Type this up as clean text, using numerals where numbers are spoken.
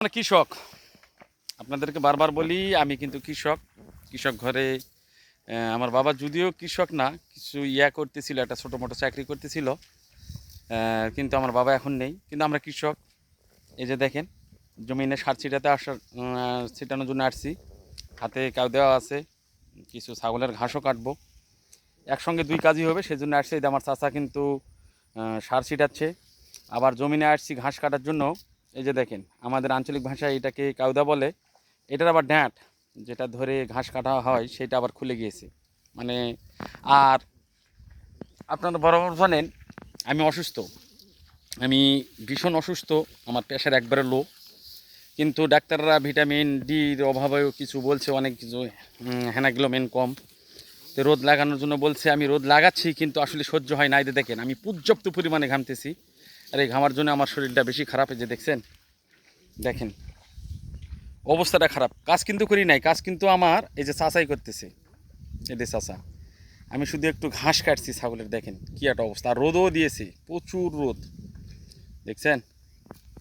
মানে কৃষক আপনাদেরকে বারবার বলি আমি কিন্তু কৃষক ঘরে আমার বাবা যদিও কৃষক না কিছু করতেছিল একটা ছোটো মোটো চাকরি করতেছিল কিন্তু আমার বাবা এখন নেই কিন্তু আমরা কৃষক। এই যে দেখেন জমিনে সার ছিটানোর জন্য আসছি, হাতে কাউ দেওয়া আছে, কিছু ছাগলের ঘাসও কাটবো, একসঙ্গে দুই কাজই হবে সেজন্য আসছে। এই যে আমার চাচা কিন্তু সার ছিটাচ্ছে, আবার জমিনে আসছি ঘাস কাটার জন্য। এই যে দেখেন আমাদের আঞ্চলিক ভাষায় এটাকে কাউদা বলে, এটার আবার ড্যাঁট যেটা ধরে ঘাস কাটা হয় সেটা আবার খুলে গিয়েছে মানে। আর আপনারা বরাবর জানেন আমি অসুস্থ, আমি ভীষণ অসুস্থ, আমার প্রেশার একবারে লো, কিন্তু ডাক্তাররা ভিটামিন ডির অভাবেও কিছু বলছে, অনেক কিছু হেনাগ্লোমেন কম, তো রোদ লাগানোর জন্য বলছে। আমি রোদ লাগাচ্ছি কিন্তু আসলে সহ্য হয় না। এই যে দেখেন আমি পর্যাপ্ত পরিমাণে ঘামতেছি, আর এই ঘামার জন্য আমার শরীরটা বেশি খারাপ। এই যে দেখেন অবস্থাটা খারাপ। কাজ কিন্তু করি নাই, কাজ কিন্তু আমার এই যে চাচাই করতেছে, এই যে চাচা। আমি শুধু একটু ঘাস কাটছি ছাগলের। দেখেন কি একটা অবস্থা, আর রোদও দিয়েছে, প্রচুর রোদ দেখছেন।